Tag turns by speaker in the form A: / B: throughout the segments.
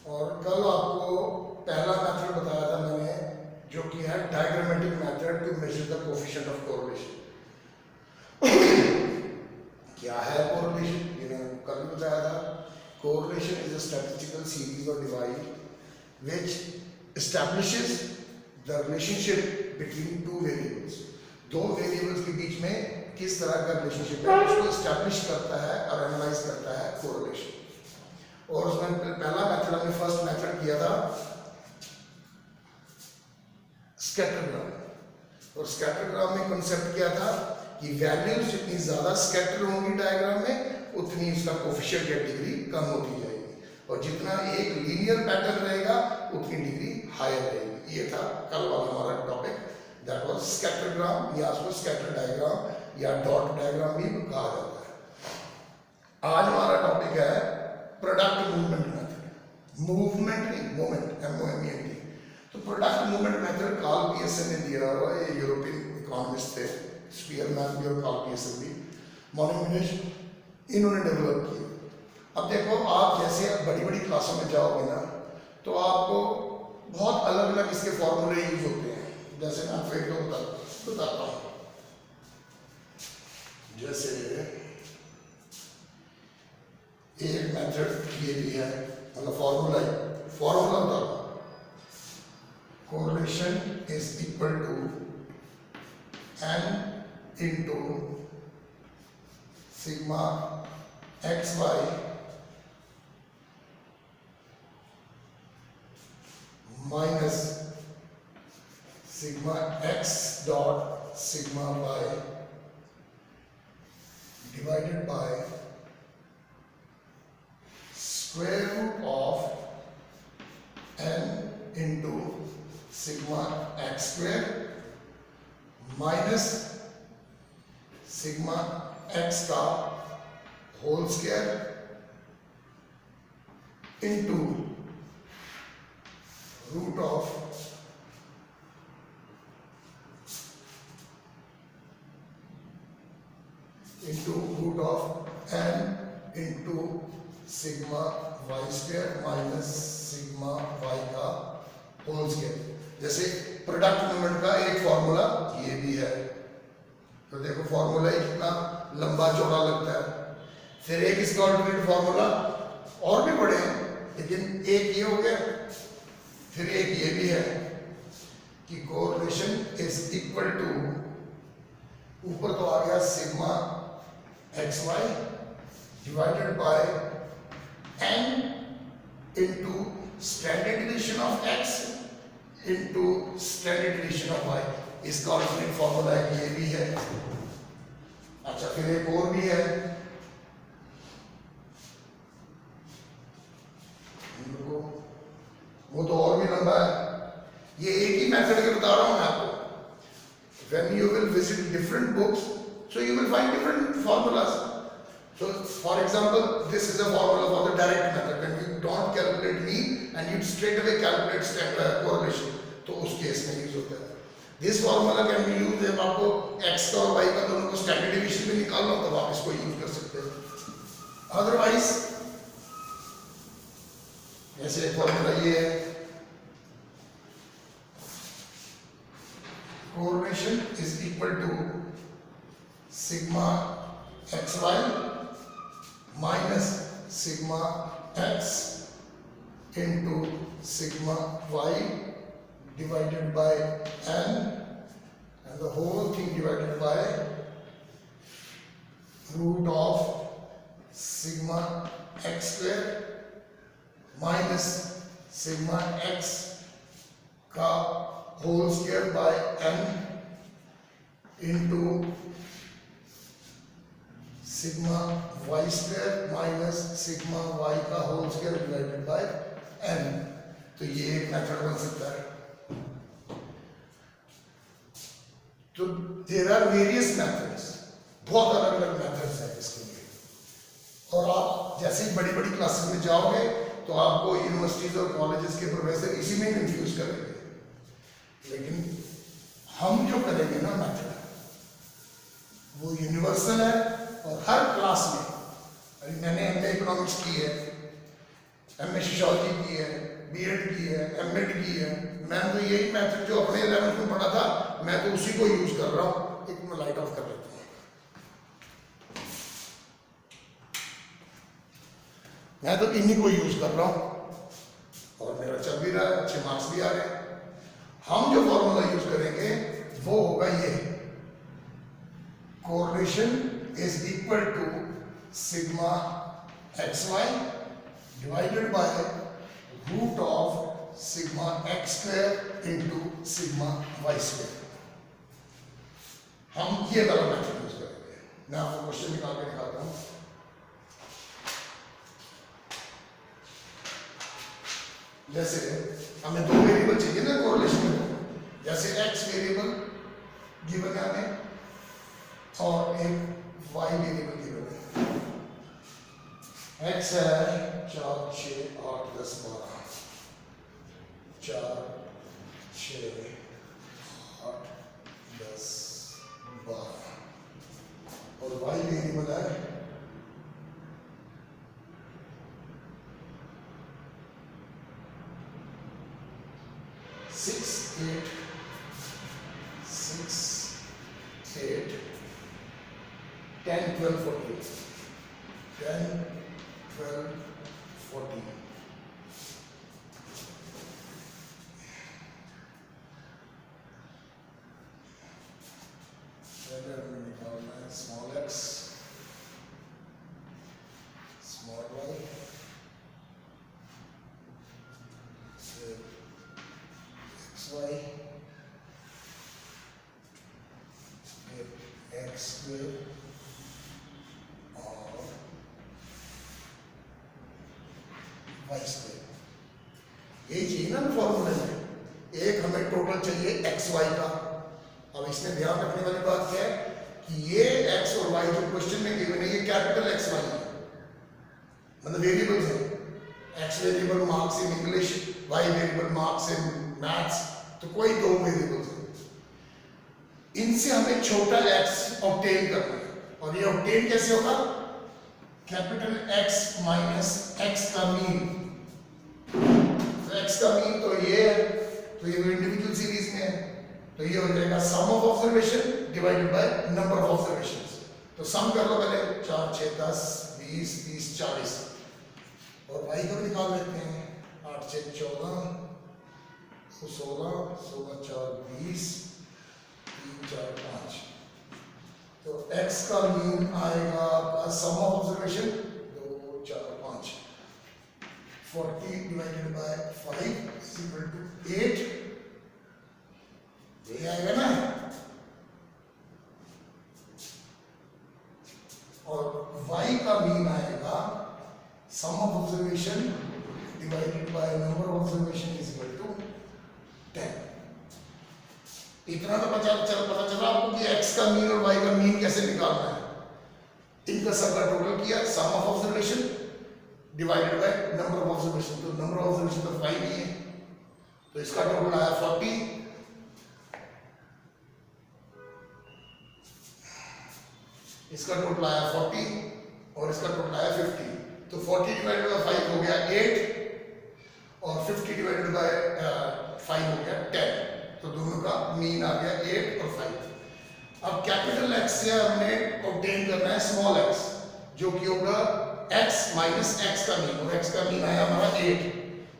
A: और कल आपको पहला मेथड बताया था मैंने, जो कि है diagrammatic method to measure the coefficient of correlation. क्या है कोरिलेशन, ये मैंने कल भी बताया था। Correlation is a statistical series और device which establishes the relationship between two variables. दो वेरिएबल्स के बीच में किस तरह का रिलेशनशिप है उसको एस्टैब्लिश करता है और एनालाइज करता है कोरिलेशन। और उसमें पहला मेथड हमने फर्स्ट मेथड किया था स्कैटरग्राम। और स्कैटरग्राम में कॉन्सेप्ट क्या था कि वैल्यूज जितनी ज्यादा स्कैटर होंगी डायग्राम में उतनी उसका कोफिशिएंट या डिग्री कम होती जाएगी, और जितना एक लीनियर पैटर्न रहेगा उतनी डिग्री हायर रहेगी। ये था कल वाला हमारा टॉपिक, दैट वाज स्कैटरग्राम, या उसको स्कैटर डायग्राम या डॉट डायग्राम भी कहा जाता है। आज हमारा टॉपिक है प्रोडक्ट मूवमेंट मेथड। मूवमेंट नहीं, मोमेंट, MOMENT। तो product movement method Karl Pearson ने दिया हुआ, ये यूरोपियन इकोनॉमिस्ट थे, स्पीयरमैन भी और कार्ल पियर्सन भी, मॉनिमिनेश, इन्होंने डेवलप किया। अब देखो, आप जैसे बड़ी बड़ी क्लासों में जाओगे ना तो आपको बहुत अलग अलग इसके फॉर्मूले यूज होते हैं। जैसे मैं आपको एक दो बताता हूँ। जैसे एक मेथड ये भी है, मतलब फॉर्मूला बता रहा हूँ। Correlation is equal to n into sigma xy minus sigma x dot sigma y divided by square root of n into sigma x square minus sigma x का whole square into root of n into sigma y square minus sigma y का whole square. जैसे product movement का एक formula ये भी है, तो देखो फॉर्मूला कितना लंबा चौड़ा लगता है। फिर एक इसका अल्टरनेट फॉर्मूला और भी बड़े हैं, लेकिन एक ये हो गया। फिर एक ये भी है कि कोरिलेशन इज इक्वल टू, ऊपर तो आ गया sigma xy divided bye n into standard division of x into standard division of y। इसका अल्टरनेट फॉर्मूला है, ये भी है। अच्छा, फिर एक और भी है, वो तो और भी लंबा है। ये एक ही मेथड के बता रहा हूं मैं आपको। When you will visit different books, so you will find different formulas. So, for example, this is a formula for the direct method. When you don't calculate mean and you straight away calculate correlation, तो उस case में use होता है। This formula can be used जब आपको x का और y का दोनों को स्टैंडर्ड डिवीजन में निकालना हो तब आप इसको यूज कर सकते हैं। अदरवाइज जैसे फॉर्मूला ये है, correlation is equal to sigma xy minus sigma x into sigma y divided by n and the whole thing divided by root of sigma x square minus sigma x का whole square by n into sigma y square minus sigma y का whole square divided by n। तो ये एक method बन सकता है। तो there are various methods, बहुत अलग अलग मेथड्स हैं इसके लिए। और आप जैसे ही बड़ी बड़ी क्लासेस में जाओगे तो आपको यूनिवर्सिटीज और कॉलेजेस के प्रोफेसर इसी में कंफ्यूज करेंगे, लेकिन हम जो करेंगे ना मेथड वो यूनिवर्सल है और हर क्लास में। अभी मैंने MA इकोनॉमिक्स की है, एमए सोशियोलॉजी की है, बीएड की है, एमएड की है। मैं तो यही मेथड जो अपने 11th में पढ़ा था मैं तो उसी को यूज कर रहा हूँ। एक मैं लाइट ऑफ कर लेता हूँ। मैं तो इन्हीं को यूज कर रहा हूँ और मेरा चल भी रहा है, अच्छे मार्क्स भी आ रहे हैं। हम जो फॉर्मूला यूज करेंगे वो होगा ये, correlation is equal to sigma XY divided by root of sigma x square into sigma y square. हम ये वाला मेथड यूज करेंगे। मैं आपको क्वेश्चन निकाल के दिखाता हूँ। जैसे हमें दो वेरिएबल चाहिए ना कोरिलेशन में, जैसे x वेरिएबल गिवन है हमें और एक y वेरिएबल गिवन है। x है 4 6 8 10 12, 4 6 8 10 12 और y वेरिएबल है 6 8 6 8 10 12 14 10 12 14। पहले हमें निकालना है small x small y xy x square और y स्क्वायर। ये चाहिए ना फॉर्मूले में। एक हमें टोटल चाहिए xy का। अब इसमें ध्यान रखने वाली बात क्या है कि ये x और y जो क्वेश्चन में गिवन है ये कैपिटल XY है, मतलब वेरिएबल्स है। x variable marks in English, y variable marks in maths, तो कोई दो वेरिएबल्स हैं। इनसे हमें छोटा x ऑब्टेन करना है और ये ऑब्टेन कैसे होगा? कैपिटल X माइनस x का मीन। तो x का मीन तो ये है, तो ये इंडिविजुअल सीरीज में है, तो ये हो जाएगा sum of observation divided by number of observations. तो सम कर लो पहले, 4 6 10 20 30 40 और y को निकाल लेते हैं। 8 6 14 16 16 4 20 3 4 5। तो x का मीन आएगा sum of observation 2 4 5 40 divided by 5 is equal to 8। ये आएगा ना। और y का मीन आएगा sum of observation divided by number of observation is equal to 10। इतना तो पता चला आपको कि x का मीन और y का मीन कैसे निकालना है। इनका सबका टोटल किया, sum of observation divided by number of observation. तो नंबर ऑफ ऑब्जर्वेशन तो 5 ही है, तो इसका टोटल आया 40। इसका टोटल आया 40 और इसका टोटल आया 50। तो 40 डिवाइडेड बाय 5 हो गया 8 और 50 डिवाइडेड बाय 5 हो गया 10। तो दोनों का मीन आ गया 8 और 5। अब कैपिटल X से हमने ऑब्टेन करना है स्मॉल x, जो कि होगा x माइनस x का मीन, और x का मीन आया हमारा 8।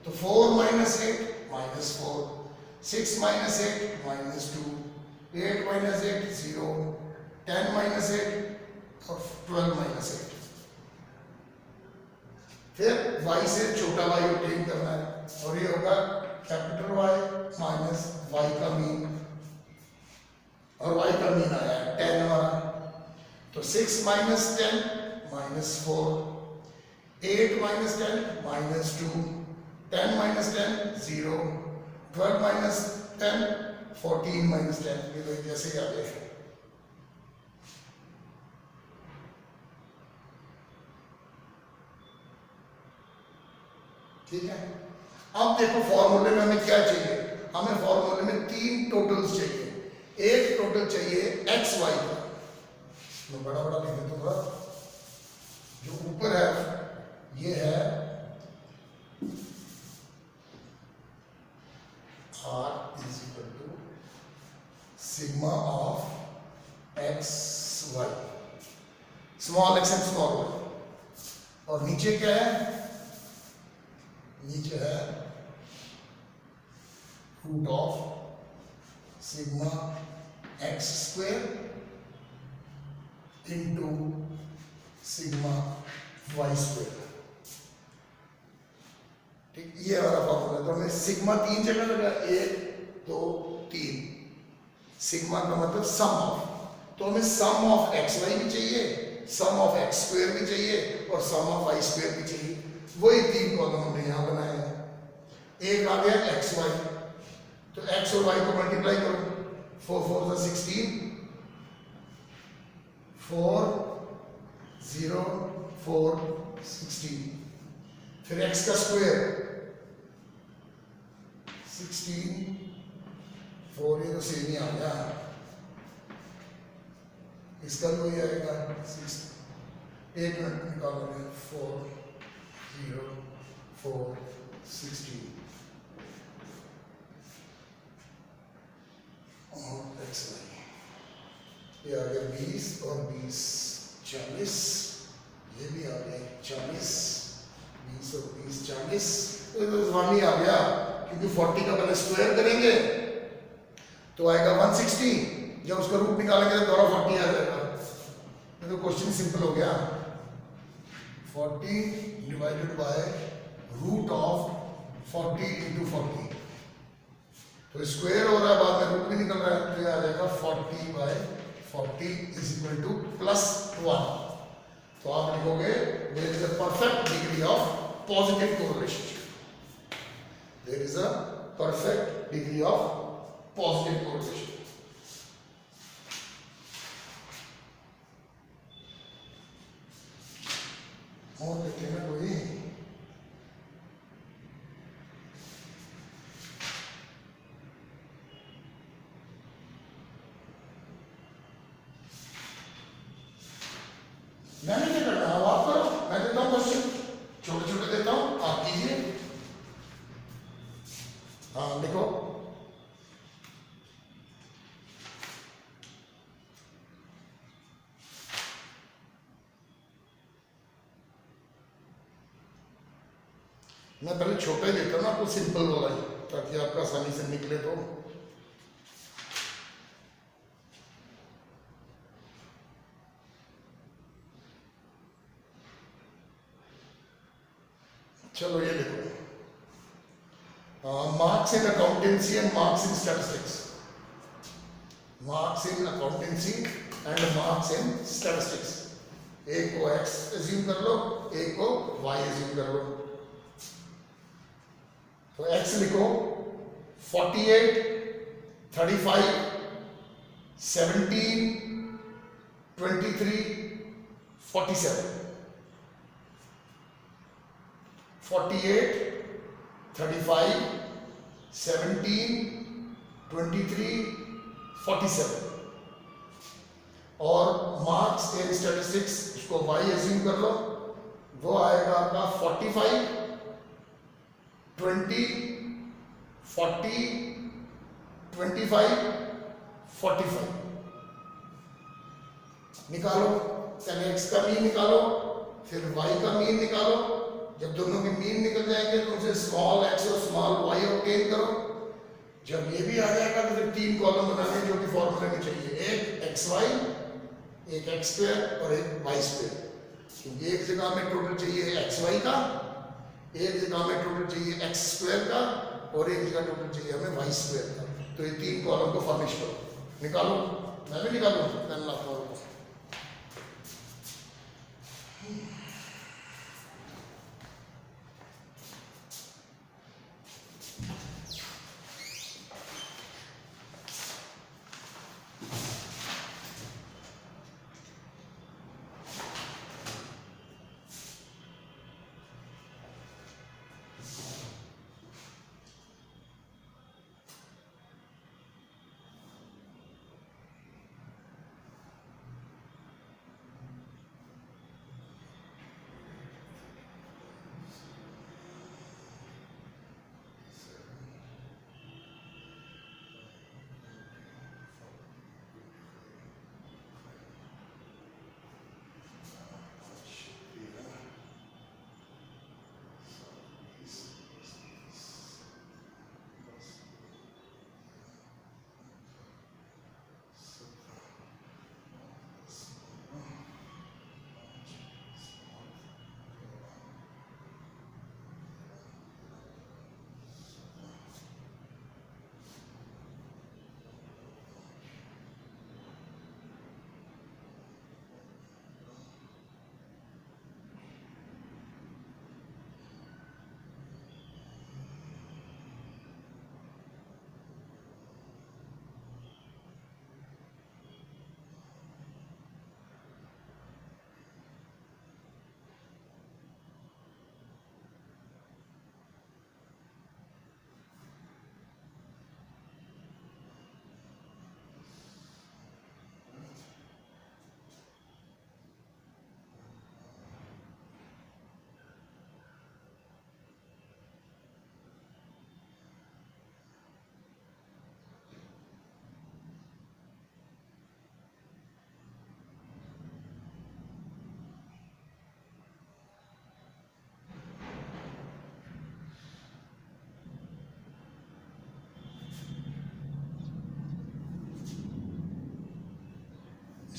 A: तो 4 minus 8 minus 4, 6 minus 8 minus 2, 8 minus 8 0, 10 minus 8 और 12 माइनस 8। फिर y से छोटा y ऑब्टेन करना है और ये होगा कैपिटल Y माइनस y का मीन, और y का मीन आया है 10 हमारा। तो 6 minus 10 minus 4, 8 minus 10 minus 2, 10 minus 10 0, 12 minus 10 14 minus 10। ये तो जैसे ही आ गए। ठीक है। अब देखो फॉर्मूले में हमें क्या चाहिए। हमें फॉर्मूले में 3 टोटल्स चाहिए। एक टोटल चाहिए एक्स वाई का, मैं बड़ा बड़ा लिख देता हूँ। जो ऊपर है ये है sigma of X Y, small X and small Y. और नीचे क्या है, नीचे है root of sigma X square into sigma Y square. ठीक, ये हमारा फॉर्मूला। तो हमें सिग्मा 3 जगह लगा, 1 2 3। सिग्मा का मतलब सम ऑफ, तो हमें सम ऑफ एक्स वाई भी चाहिए, सम ऑफ एक्स स्क्वेयर भी चाहिए और सम ऑफ वाई स्क्वेयर भी चाहिए। वही 3 कॉलम हमने यहां बनाए हैं। एक आ गया एक्स वाई, तो एक्स और वाई को मल्टीप्लाई करो, 4 4 16, 4 0 4 16। फिर एक्स का स्क्वायर 16, 4, ये तो सेम ही आ गया, इसका भी वही आएगा 6। एक मिनट निकालोगे, 4 0 4 16 और एक्स वाई, ये आ गया 20 और 20 40, ये भी आ गया 40, 20 और 20 40, तो 1 ही आ गया, क्योंकि 40 का पहले स्क्वायर करेंगे तो आएगा 160, जब उसका रूट निकालेंगे तो दोबारा 40 आ जाएगा। तो क्वेश्चन सिंपल हो गया, 40 divided by root of 40 into 40, तो स्क्वायर हो रहा है, बाद में रूट भी निकल रहा है, तो ये आ जाएगा 40 बाय 40 इज इक्वल टू +1। तो आप लिखोगे there is a perfect degree of positive correlation, there is a perfect degree of positive correlation. और देखते हैं कोई, मैंने क्या करना है, आप करो, मैं देता हूँ क्वेश्चन, छोटे छोटे देता हूँ, आप कीजिए। हाँ लिखो, मैं पहले छोटा ही देता हूँ ना आपको, सिंपल वाला ही, ताकि आपका आसानी से निकले। तो चलो ये देखो, marks in accountancy and marks in statistics, marks in accountancy and marks in statistics. एक को एक्स एज्यूम कर लो, एक को वाई एज्यूम कर लो। तो एक्स लिखो 48 35 17 23 47, 48 35 17 23 47। और मार्क्स इन स्टैटिस्टिक्स, उसको वाई एज्यूम कर लो, वो आएगा आपका 45 20 40 25 45। निकालो, पहले एक्स का मीन निकालो, फिर वाई का मीन निकालो। जब दोनों के मीन निकल जाएंगे तो उनसे स्मॉल एक्स और स्मॉल वाई ऑब्टेन करो। जब ये भी आ जाएगा तो फिर 3 कॉलम बनाने जो कि फॉर्मूले में चाहिए, एक एक्स वाई, एक एक्स स्क्वायर और एक वाई स्क्वायर। क्योंकि एक जगह में टोटल चाहिए एक्स वाई का, एक जगह में टोटल चाहिए एक्स स्क्वायर का, और एक जगह टोटल चाहिए हमें वाई स्क्वायर का। तो ये 3 कॉलम को फर्निश करो, निकालो, मैं भी निकालूँ, मैं लाता हूँ।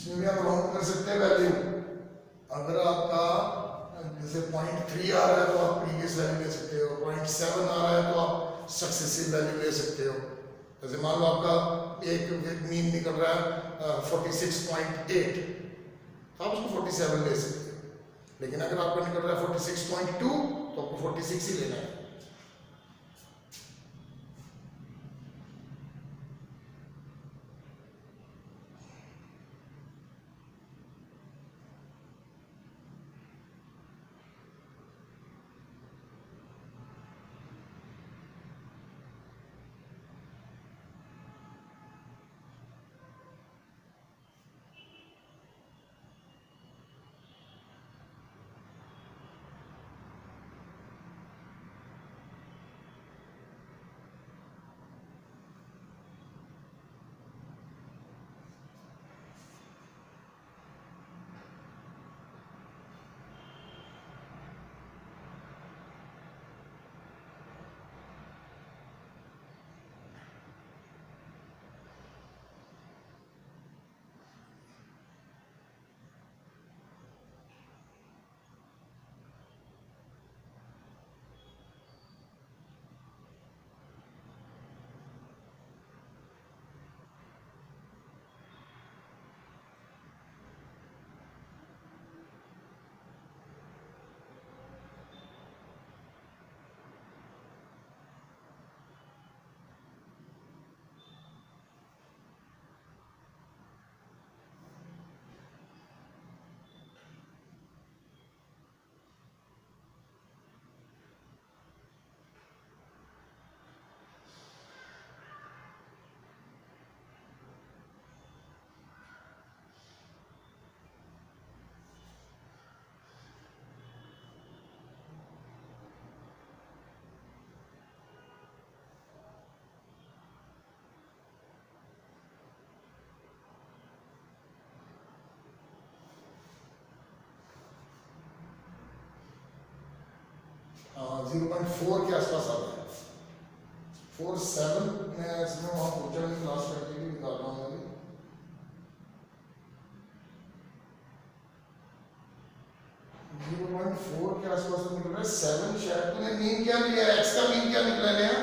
A: इसमें भी आप राउंड कर सकते हैं वैल्यू। अगर आपका जैसे 0.3 आ रहा है तो आप प्रीवियस वैल्यू ले सकते हो, 0.7 आ रहा है तो आप सक्सेसिव वैल्यू ले सकते हो। जैसे मान लो आपका एक मीन निकल रहा है 46.8 तो आप उसको 47 ले सकते हो, लेकिन अगर आपका निकल रहा है 46.2 तो आपको 46 ही लेना है। हाँ 0.4 के आसपास आता है। 4.7 मैं इसमें वहाँ पूछा नहीं, क्लास करके भी निकाल रहा हूँ मैं भी। जीरो पॉइंट 4 के आसपास तो निकल रहा है 7 शायद। तूने मीन क्या लिया, एक्स का मीन क्या निकला लिया है,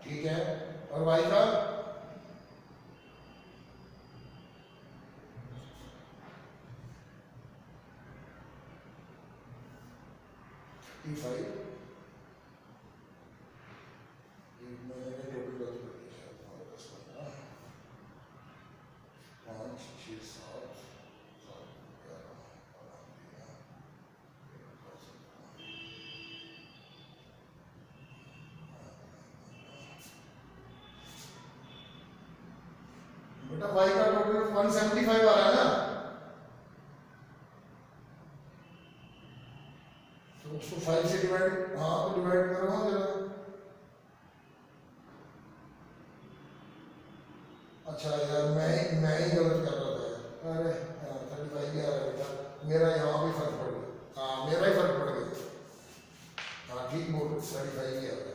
A: ठीक है, और वाई का T5 मैंने टोटल कर दिया शायद हमारे पास में 5 6 7 बेटा वाई का टोटल 175 आ रहा है ना, तो उसको 5 से डिवाइड, हाँ तो डिवाइड करो ना जरा। अच्छा यार मैं ही गलत कर रहा था यार। अरे 35 भी आ रहा है बेटा, मेरा यहाँ भी फर्क पड़ गया। हाँ मेरा ही फर्क पड़ गया। हाँ ठीक बोल, 35 भी आ रहा है,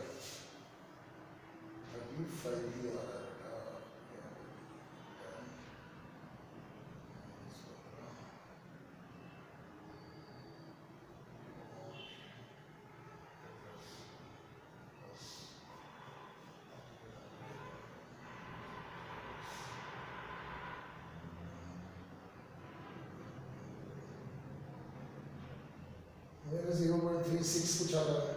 A: 35 भी आ रहा है बेटा। मेरे 0.36 कुछ आ रहा है,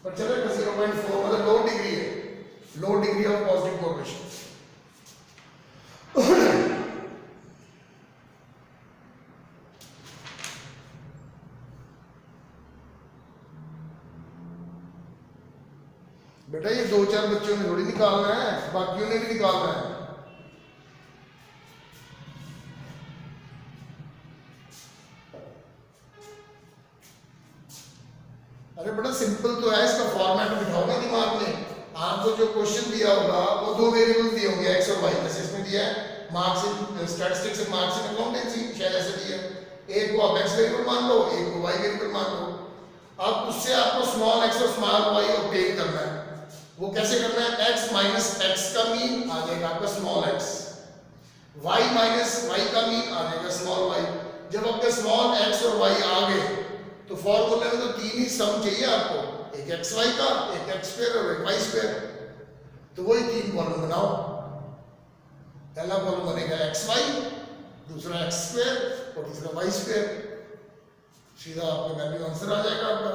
A: पर चलेगा। 0.4 मतलब लो डिग्री है, लो डिग्री ऑफ पॉजिटिव कोरिलेशन। बेटा ये 2-4 बच्चों ने थोड़ी निकालना है, बाकियों ने भी निकालना है। अरे बड़ा सिंपल तो है, इसका फॉर्मेट बिठाओ ना दिमाग में। आपको जो क्वेश्चन दिया होगा वो 2 वेरिएबल दिए होंगे एक्स और वाई, जैसे इसमें दिया है marks in statistics and marks in accountancy, शायद ऐसे दिया है। एक को आप एक्स वेरिएबल मान लो, एक को वाई वेरिएबल मान लो। अब उससे आपको स्मॉल एक्स और स्मॉल वाई ऑब्टेन करना है। वो कैसे करना है? x माइनस एक्स का मीन आ जाएगा आपका small X, y minus Y का मीन आ जाएगा स्मॉल वाई। जब आपके स्मॉल एक्स और y आ गए तो फॉर्मूले में तो तीन ही सम चाहिए आपको, एक एक्स वाई का, एक एक्स स्क्वायर और एक वाई स्क्वायर। तो वही तीन कॉलम बनाओ। पहला कॉलम बनेगा एक्स वाई, दूसरा एक्स स्क्वायर और तीसरा वाई स्क्वायर। सीधा आपका वैल्यू आंसर आ जाएगा आपका।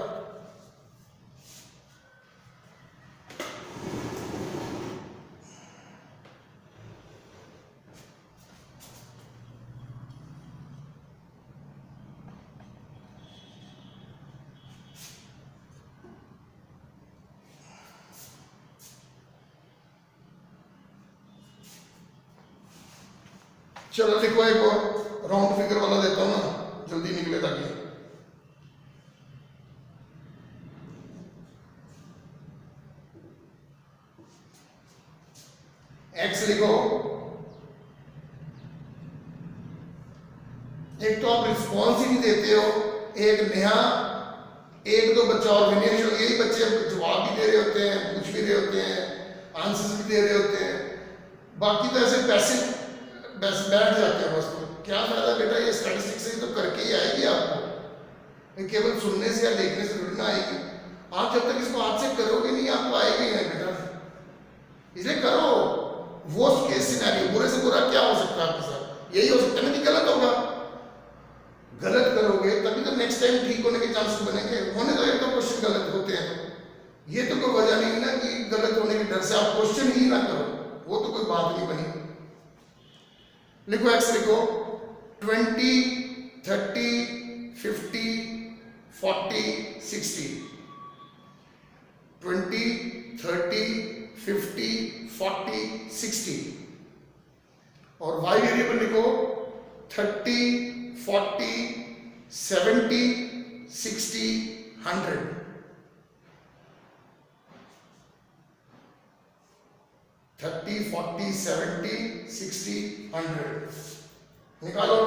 A: चलो लिखो एक और राउंड फिगर वाला देता हूं ना, जल्दी निकले ताकि। एक्स लिखो। एक तो आप रिस्पॉन्स ही नहीं देते हो, एक नया एक दो बच्चा और विनेश, यही बच्चे जवाब भी दे रहे होते हैं, पूछ भी रहे होते हैं, आंसर्स भी दे रहे होते हैं, बाकी तो ऐसे पैसे बस बैठ जाते हैं। बस तो क्या फायदा बेटा, ये स्टैटिस्टिक्स से तो करके ही आएगी आपको, केवल सुनने से या देखने से थोड़ी ना आएगी। आप जब तक इसको हाथ से करोगे नहीं आपको आएगा ही नहीं बेटा, इसलिए करो। वो केस सिनेरियो, बुरे से बुरा क्या हो सकता है आपके साथ? यही हो सकता है ना कि गलत होगा। गलत करोगे तभी तो नेक्स्ट टाइम ठीक होने के चांसेस बनेंगे। होने तो एक तो क्वेश्चन गलत होते हैं, तो ये तो कोई वजह नहीं ना कि गलत होने के डर से आप क्वेश्चन ही ना करो, वो तो कोई बात नहीं बनी। लिखो एक्स लिखो। 20, 30, 50, 40, 60। 20, 30, 50, 40, 60। और y वेरिएबल लिखो 30, 40, 70, 60, 100। 30, 40, 70, 60, 100 निकालो।